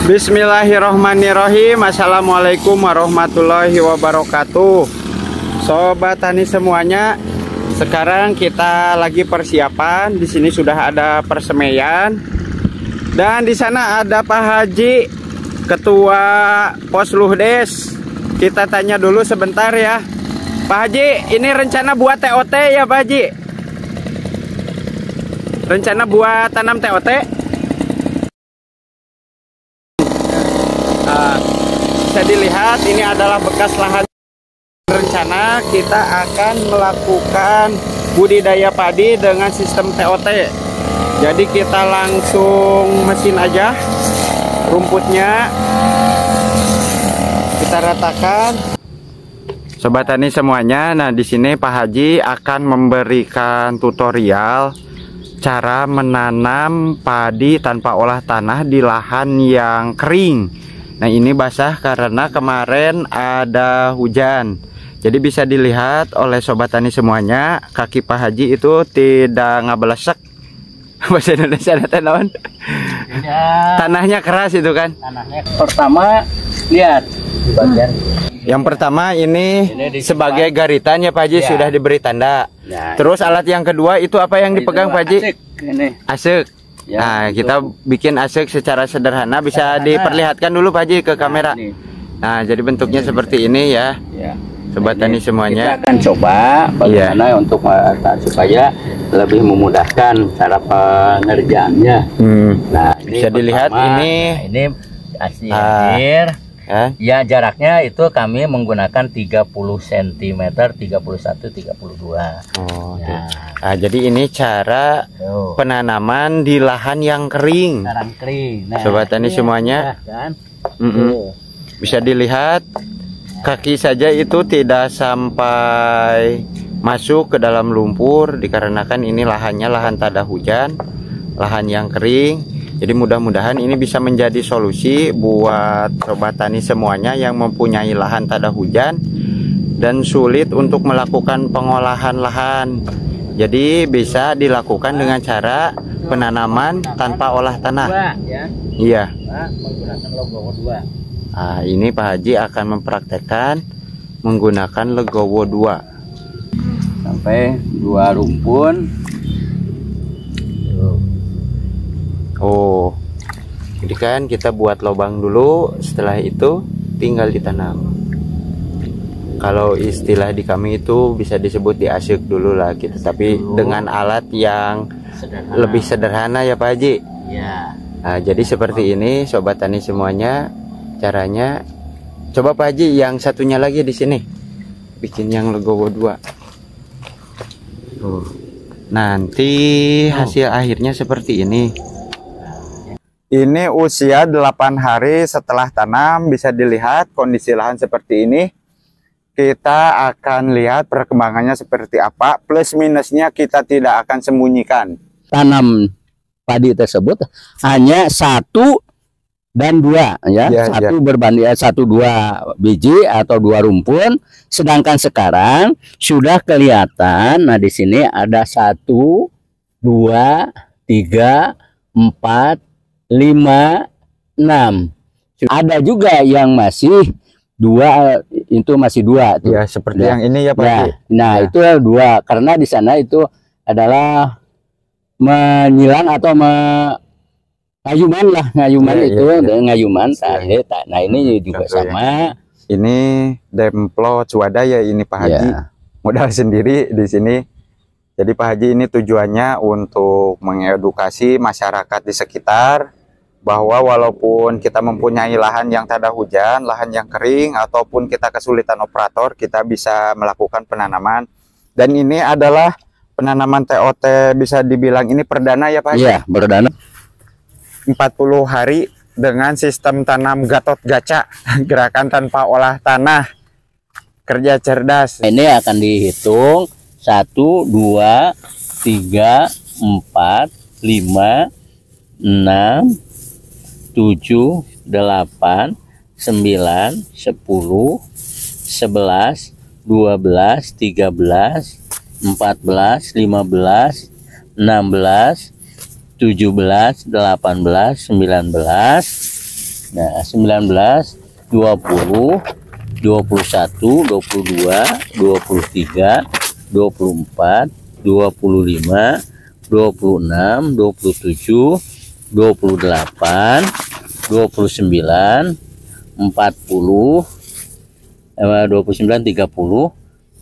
Bismillahirrohmanirrohim. Assalamualaikum warahmatullahi wabarakatuh. Sobat tani semuanya, sekarang kita lagi persiapan. Di sini sudah ada persemaian dan di sana ada Pak Haji, Ketua Pos Luhdes. Kita tanya dulu sebentar ya, Pak Haji. Ini rencana buat TOT ya, Pak Haji? Rencana buat tanam TOT? Bisa dilihat ini adalah bekas lahan rencana. Kita akan melakukan budidaya padi dengan sistem TOT. Jadi kita langsung mesin aja rumputnya, kita ratakan. Sobat tani semuanya, nah di sini Pak Haji akan memberikan tutorial cara menanam padi tanpa olah tanah di lahan yang kering. Nah ini basah karena kemarin ada hujan. Jadi bisa dilihat oleh sobat tani semuanya, kaki Pak Haji itu tidak ngabelesek. Bahasa Indonesia ada tanaman. Tanahnya keras itu kan. Tanahnya pertama lihat di bagian. Yang pertama ini sebagai garitan ya Pak Haji, sudah diberi tanda. Ya, terus alat yang kedua itu apa yang dipegang Pak Haji? Asik. Ya, nah kita bikin asik secara sederhana, bisa diperlihatkan dulu Pak Haji ke kamera. Nah jadi bentuknya seperti ini ya, sobat tani semuanya. Kita akan coba bagaimana untuk supaya lebih memudahkan cara pengerjaannya. Nah bisa dilihat ini air. Ya jaraknya itu kami menggunakan 30 cm, 31, 32. Oh, ya. Nah, jadi ini cara penanaman di lahan yang kering. Nah, sobat tani semuanya, kan? Bisa dilihat kaki saja itu tidak sampai masuk ke dalam lumpur, dikarenakan ini lahannya lahan tada hujan, lahan yang kering. Jadi mudah-mudahan ini bisa menjadi solusi buat sobat tani semuanya yang mempunyai lahan tada hujan dan sulit untuk melakukan pengolahan lahan. Jadi bisa dilakukan dengan cara penanaman tanpa olah tanah. Iya. Menggunakan legowo 2. Nah, ini Pak Haji akan mempraktekkan menggunakan legowo 2. Sampai 2 rumpun. Oh, jadi kan kita buat lubang dulu, setelah itu tinggal ditanam. Kalau istilah di kami itu bisa disebut diasik dulu lah gitu, tapi dengan alat yang lebih sederhana ya Pak Haji. Ya. Nah, jadi seperti ini sobat tani semuanya caranya. Coba Pak Haji yang satunya lagi di sini, bikin yang legowo 2. Nanti hasil akhirnya seperti ini. Ini usia 8 hari setelah tanam, bisa dilihat kondisi lahan seperti ini. Kita akan lihat perkembangannya seperti apa, plus minusnya kita tidak akan sembunyikan. Tanam padi tersebut hanya 1 dan 2 ya, 1 berbanding 1 2 biji atau 2 rumpun, sedangkan sekarang sudah kelihatan. Nah di sini ada 1 2 3 4 5 6. Ada juga yang masih 2, itu masih 2 tuh. Ya seperti yang ini ya Pak. Nah itu 2 karena di sana itu adalah menyilang atau ngayuman lah, ngayuman itu ngayuman. Nah ini juga sama. Ini demplo cuada ya ini Pak Haji. Modal sendiri di sini. Jadi Pak Haji ini tujuannya untuk mengedukasi masyarakat di sekitar bahwa walaupun kita mempunyai lahan yang tada hujan, lahan yang kering, ataupun kita kesulitan operator, kita bisa melakukan penanaman. Dan ini adalah penanaman TOT, bisa dibilang ini perdana ya Pak Haji? Iya, perdana. 40 hari dengan sistem tanam Gatot Gaca, gerakan tanpa olah tanah, kerja cerdas. Ini akan dihitung 1 2 3 4 5 6 7 8 9 10 11 12 13 14 15 16 17 18 19 Nah, 19, 20, 21, 22, 23, 24, 25, 26, 27, 28, 29, 40, 29, 30,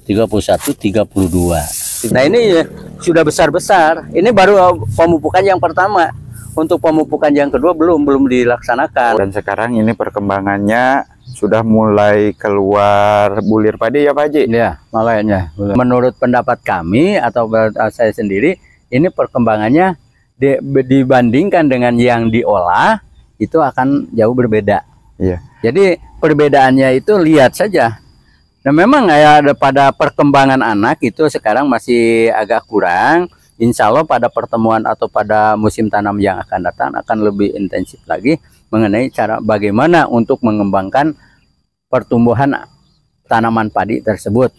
31, 32. Nah, ini sudah besar-besar. Ini baru pemupukan yang pertama. Untuk pemupukan yang kedua belum dilaksanakan. Dan sekarang ini perkembangannya sudah mulai keluar bulir padi ya Pak Haji? Ya, makanya. Menurut pendapat kami atau saya sendiri, ini perkembangannya dibandingkan dengan yang diolah itu akan jauh berbeda. Iya. Jadi perbedaannya itu lihat saja. Nah, memang ya pada perkembangan anak itu sekarang masih agak kurang. Insya Allah pada pertemuan atau pada musim tanam yang akan datang akan lebih intensif lagi mengenai cara bagaimana untuk mengembangkan pertumbuhan tanaman padi tersebut.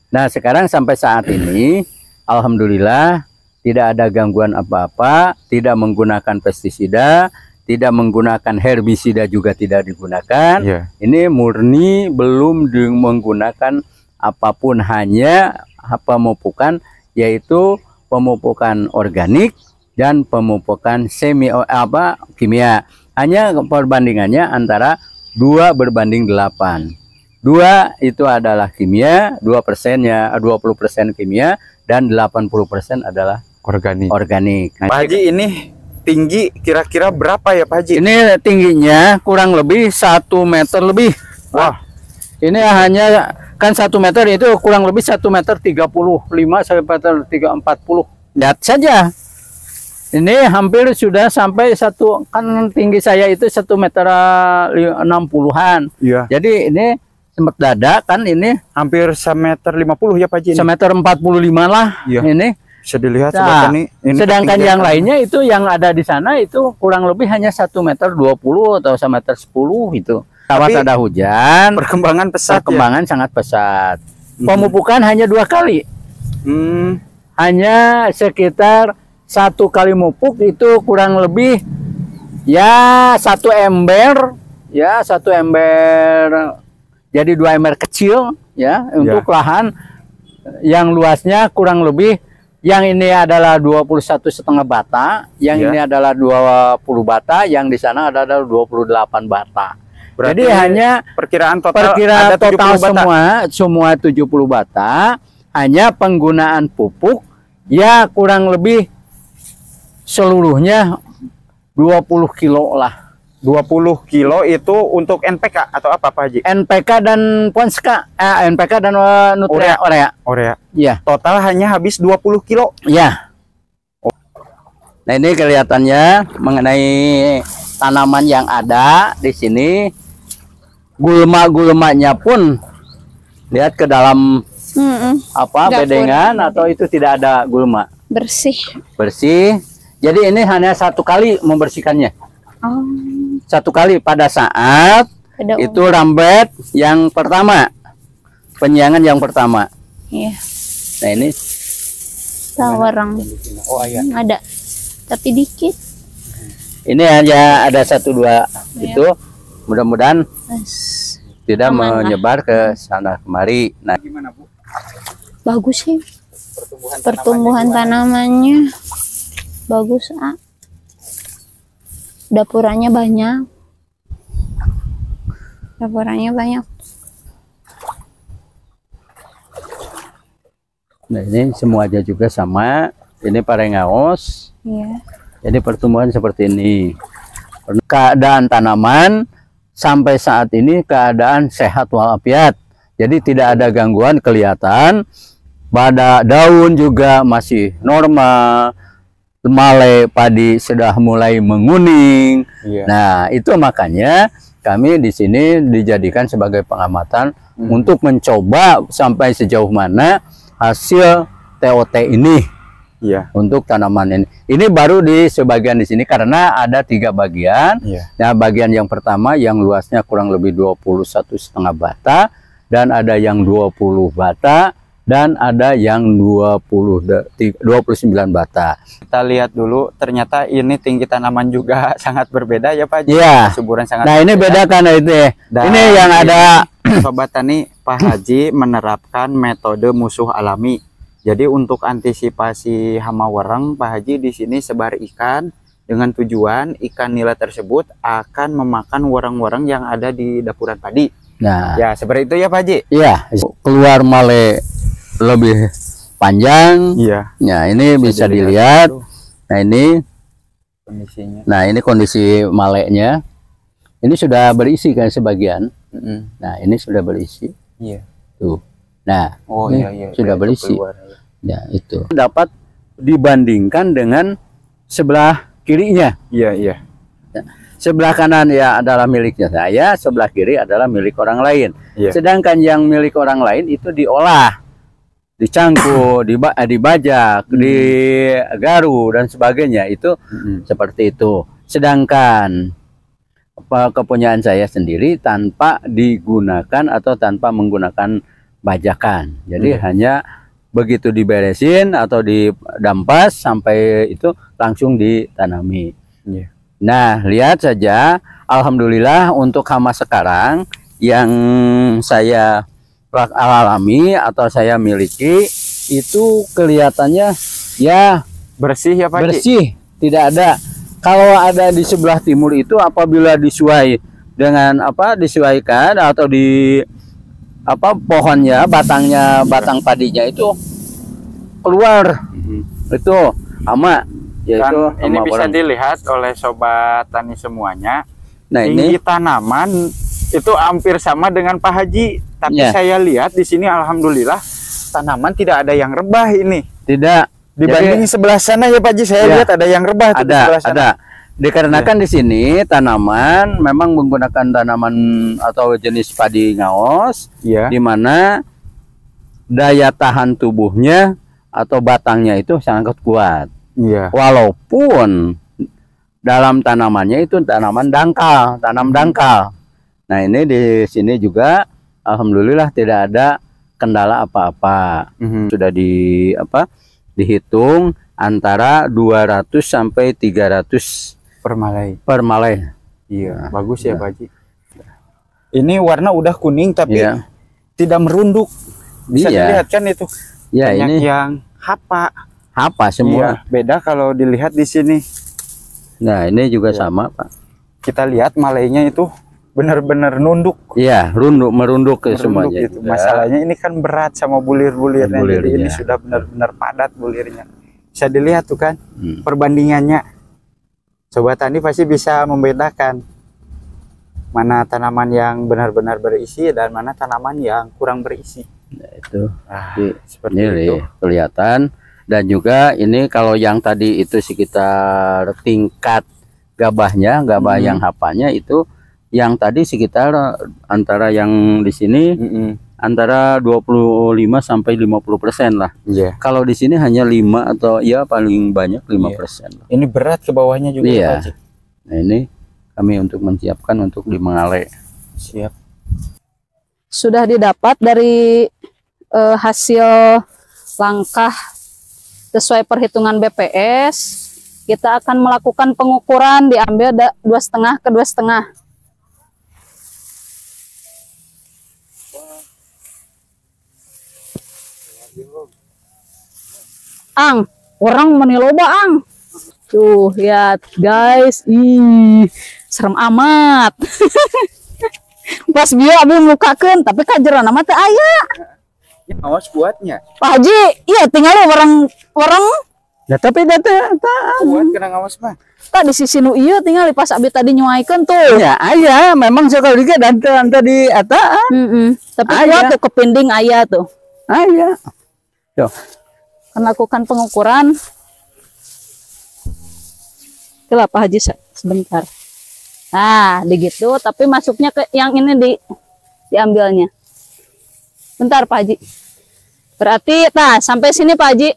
Nah, sekarang sampai saat ini alhamdulillah tidak ada gangguan apa-apa, tidak menggunakan pestisida, tidak menggunakan herbisida juga tidak digunakan. Yeah. Ini murni belum menggunakan apapun, hanya pemupukan, yaitu pemupukan organik dan pemupukan kimia. Hanya perbandingannya antara 2 berbanding 8. 2 itu adalah kimia, 2%-nya 20% kimia dan 80% adalah organik. Pak Haji, ini tinggi kira-kira berapa ya Pak Haji? Ini tingginya kurang lebih 1 meter lebih. Wah, ini hanya kan 1 meter itu kurang lebih 1 meter 35 sampai meter 40. Lihat saja. Ini hampir sudah sampai kan tinggi saya itu 1 meter 60-an. Iya. Jadi ini sempat dada kan ini hampir 1 meter 50 ya Pak Haji? 1 meter 45 lah. Iya. Ini bisa dilihat nah, ini sedangkan yang lainnya itu yang ada di sana itu kurang lebih hanya 1 meter 20 atau 1 meter 10 itu. Awas ada hujan, perkembangan pesat. Perkembangan sangat pesat. Pemupukan hanya 2 kali. Hanya sekitar 1 kali mupuk itu kurang lebih ya 1 ember, ya 1 ember. Jadi 2 ember kecil ya untuk lahan yang luasnya kurang lebih. Yang ini adalah 21,5 bata, yang ini adalah 20 bata, yang di sana adalah 28 bata. Berarti jadi hanya perkiraan total semua 70 bata, hanya penggunaan pupuk ya kurang lebih seluruhnya 20 kilo lah. 20 kilo itu untuk NPK atau apa Pak Haji? NPK dan Ponska, NPK dan Urea. Iya. Total hanya habis 20 kilo. Iya. Nah, ini kelihatannya mengenai tanaman yang ada di sini. Gulma-gulmanya pun lihat ke dalam bedengan atau itu tidak ada gulma. Bersih. Jadi ini hanya 1 kali membersihkannya. 1 kali pada saat itu rambet yang pertama, penyiangan yang pertama. Iya. Nah, ini sawarang. Oh iya. Ada, tapi dikit. Ini hanya ada 1-2 itu. Mudah-mudahan tidak menyebar ke sana kemari. Nah, gimana Bu? Bagus sih. Pertumbuhan tanamannya bagus, Dapurannya banyak. Nah, ini semuanya juga sama. Ini parengaos. Iya. Jadi pertumbuhan seperti ini. Keadaan tanaman sampai saat ini keadaan sehat walafiat. Jadi tidak ada gangguan kelihatan. Pada daun juga masih normal. Malai padi sudah mulai menguning. Iya. Nah, itu makanya kami di sini dijadikan sebagai pengamatan untuk mencoba sampai sejauh mana hasil TOT ini. Iya. Untuk tanaman ini. Ini baru di sebagian di sini karena ada 3 bagian. Iya. Nah, bagian yang pertama yang luasnya kurang lebih 21,5 bata dan ada yang 20 bata dan ada yang 29 bata. Kita lihat dulu, ternyata ini tinggi tanaman juga sangat berbeda ya Pak Haji. Iya. Kesuburan sangat Nah, ini beda kan itu ya. Dan Ini yang ada Sobat Tani, Pak Haji menerapkan metode musuh alami. Jadi untuk antisipasi hama wereng, Pak Haji di sini sebar ikan dengan tujuan ikan nila tersebut akan memakan wereng-wereng yang ada di dapuran padi. Nah, Ya, seperti itu ya Pak Haji. iya, keluar male lebih panjang. Iya. Nah, ini bisa dilihat. Tuh Nah, ini kondisinya. Nah, ini kondisi maleknya. Ini sudah berisi kan sebagian. Nah, ini sudah berisi. Iya. Tuh. Nah, Oh ini iya sudah itu berisi. keluar, ya. Ya, itu. Dapat dibandingkan dengan sebelah kirinya. Iya. Sebelah kanan ya adalah miliknya saya, sebelah kiri adalah milik orang lain. Iya. Sedangkan yang milik orang lain itu diolah, dicangkul, dibajak, digaru dan sebagainya. Itu seperti itu. Sedangkan kepunyaan saya sendiri tanpa digunakan atau tanpa menggunakan bajakan. Jadi hanya begitu diberesin atau didampas sampai itu langsung ditanami. Iya. Nah, lihat saja, alhamdulillah untuk hama sekarang yang saya alami atau saya miliki itu kelihatannya ya Bersih ya Pak Haji? bersih, tidak ada. Kalau ada di sebelah timur itu apabila disesuaikan atau di pohonnya, batang padinya itu keluar. Itu hama, yaitu Dan ini hama bisa wereng. dilihat oleh Sobat Tani semuanya. Nah, Tinggi ini tanaman itu hampir sama dengan Pak Haji. Tapi Ya. saya lihat di sini alhamdulillah tanaman tidak ada yang rebah ini. tidak Dibanding sebelah sana ya Pak Haji, saya Ya. lihat ada yang rebah tuh di sebelah sana. ada. Dikarenakan di sini tanaman memang menggunakan tanaman atau jenis padi ngaos, Iya. di mana daya tahan tubuhnya atau batangnya itu sangat kuat. Iya. Walaupun dalam tanamannya itu tanaman dangkal, tanam dangkal. Nah, ini di sini juga alhamdulillah tidak ada kendala apa-apa. Sudah dihitung antara 200 sampai 300 Permalai. per malai. Iya, bagus ya Pak Haji. Ini warna udah kuning tapi Iya. tidak merunduk. Bisa Iya. dilihat kan itu. Ya, Banyak ini yang hapa. apa semua. Iya, beda kalau dilihat di sini. Nah, ini juga Iya. sama, Pak. Kita lihat malainya itu benar-benar nunduk. Iya, merunduk ke Merunduk semuanya. gitu. Masalahnya ini kan berat sama bulir-bulirnya. Jadi Bulirnya. ini sudah benar-benar padat bulirnya. Bisa dilihat tuh kan Hmm. perbandingannya. Sobat Tani pasti bisa membedakan mana tanaman yang benar-benar berisi dan mana tanaman yang kurang berisi. Nah, itu. Ah, Di- seperti Ini itu. kelihatan. Dan juga ini kalau yang tadi itu sekitar tingkat gabah yang hapanya itu yang tadi sekitar antara yang di sini antara 25 sampai 50% lah. Iya. Kalau di sini hanya 5 atau ya paling banyak 5%. Ini berat ke bawahnya juga Iya. ya, Pak Haji. Nah, ini kami untuk menyiapkan untuk di Mengale. Siap. Sudah didapat dari hasil langkah sesuai perhitungan BPS. Kita akan melakukan pengukuran, diambil 2,5 ke 2,5. Ang, orang meniloba ang. Tuh, lihat guys. Ih, serem amat. Pas bieu abi mukakeun, tapi kajeran mah teu aya. Ini awas buatnya. Pak Haji, iya tinggal orang Ya tapi data Buat kena ngawas mah. di sisi nu ieu tinggal pas abi tadi nyuaikeun tuh. ya aya memang sekali juga dan di ataan Tapi Aya. kuat tuh kepinding aya tuh. aya. Yo. Akan lakukan pengukuran. Coba Pak Haji sebentar. Nah, begitu, tapi masuknya ke yang ini diambilnya. Bentar Pak Haji. Berarti, nah sampai sini Pak Haji.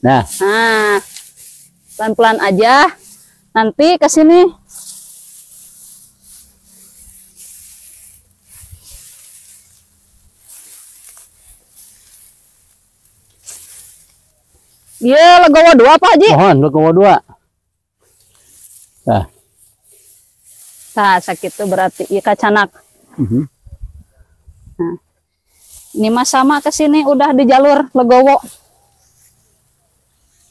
Nah, Nah, pelan-pelan aja. Nanti ke sini. Iya, legowo 2 Pak Haji. Mohon legowo 2. Nah. Nah, sakit tuh berarti iya kacanak. Nah. Ini mah sama ke sini udah di jalur legowo.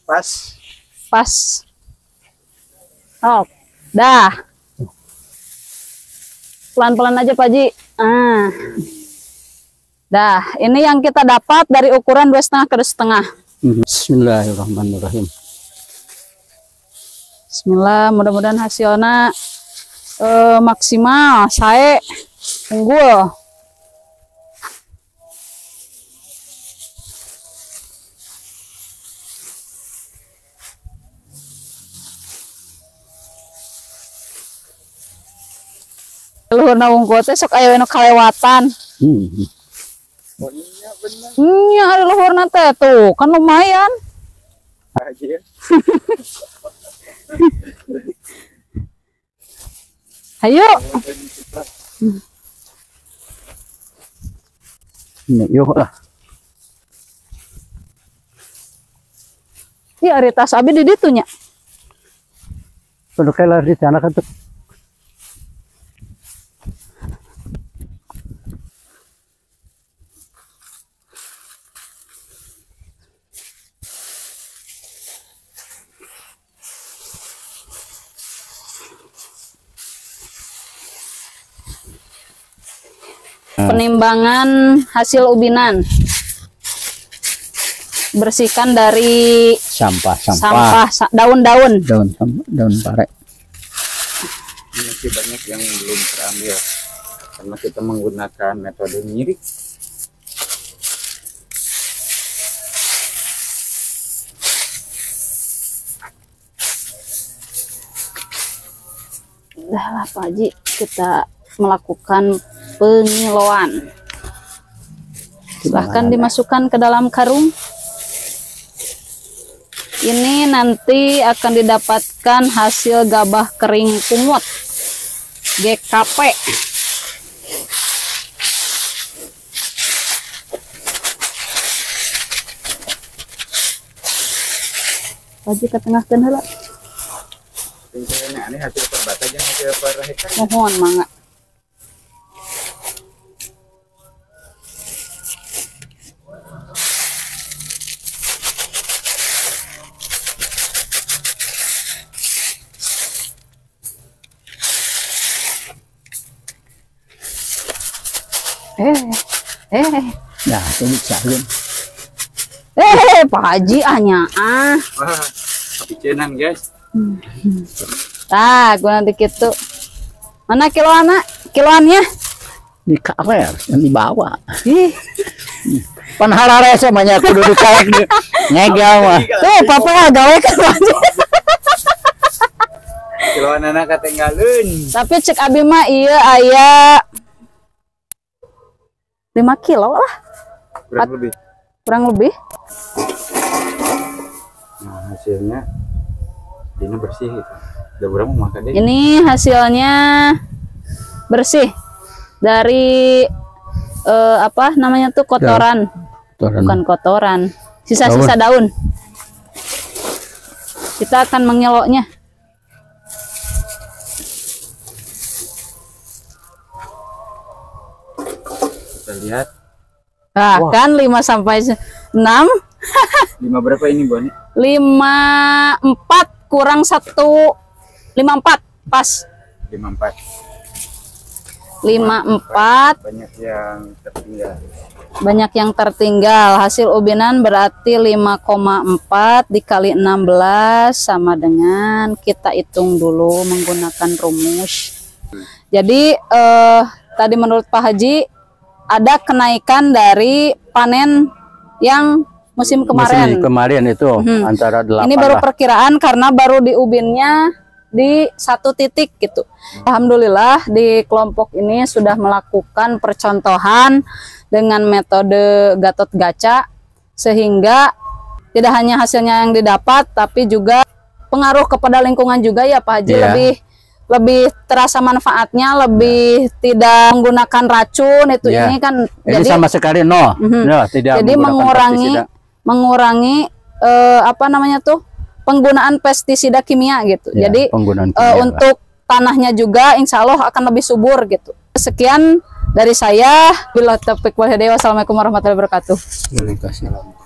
Pas. Pas. Oh, dah. Pelan-pelan aja Pak Haji. Dah, ini yang kita dapat dari ukuran 2,5 ke 2,5. Bismillahirrahmanirrahim. Bismillah, mudah-mudahan hasilnya maksimal, saya unggul. Luhur na unggul teh sok aya nu kalewatan. Iya, ada luhur nanti tuh, kan lumayan. Ayo. Yuk lah. Iya, ari tas abi di ditu nya. Kudu kelar di sana kan tuh. Penimbangan hasil ubinan. Bersihkan dari Sampah. daun-daun. Daun pare. Masih banyak yang belum terambil karena kita menggunakan metode nyirik. Udah lah Pak Haji, kita melakukan pengiloan. Silahkan dimasukkan ke dalam karung. Ini nanti akan didapatkan hasil gabah kering pungut GKP. Haji ke tengahkan heula. Ini hasil perbata jeung hasil perhekan. Mohon mangga. Nah, ini cahun. Pak Haji hanya Wah, kepicenan guys. Tah, gua nanti gitu. Mana kiloannya? Di kaler yang dibawa. Ih, Pan harare semuanya kudu dikalek di ngegal mah. tuh papa gawe kan Pak Haji. Kiloanana katinggalun. Tapi cek abi mah iya aya 5 kilo lah, kurang lebih. Nah, hasilnya ini bersih gitu. Udah berapa makan deh. Ini hasilnya bersih dari apa namanya tuh kotoran. Bukan kotoran, sisa-sisa daun. Kita akan mengiloknya. Kita lihat. Nah, wah. Kan 5 sampai 6. 5 berapa ini, Bu Ani? 54 kurang 1. 54 pas. 54. 54. Banyak yang tertinggal. Banyak yang tertinggal. Hasil ubinan berarti 5,4 dikali 16 sama dengan, kita hitung dulu menggunakan rumus. Jadi tadi menurut Pak Haji ada kenaikan dari panen yang musim kemarin. Musim kemarin itu antara 8. Ini baru perkiraan karena baru diubinnya di 1 titik gitu. Alhamdulillah di kelompok ini sudah melakukan percontohan dengan metode Gatot Gaca, sehingga tidak hanya hasilnya yang didapat tapi juga pengaruh kepada lingkungan juga ya Pak Haji. Lebih terasa manfaatnya, lebih tidak menggunakan racun itu. Ini kan ini jadi sama sekali tidak jadi mengurangi apa namanya tuh, penggunaan pestisida kimia gitu. Ya, jadi penggunaan kimia, untuk tanahnya juga insya Allah akan lebih subur gitu. Sekian dari saya. Bila taufiq wal hidayah. Wassalamualaikum warahmatullahi wabarakatuh. Terima kasih.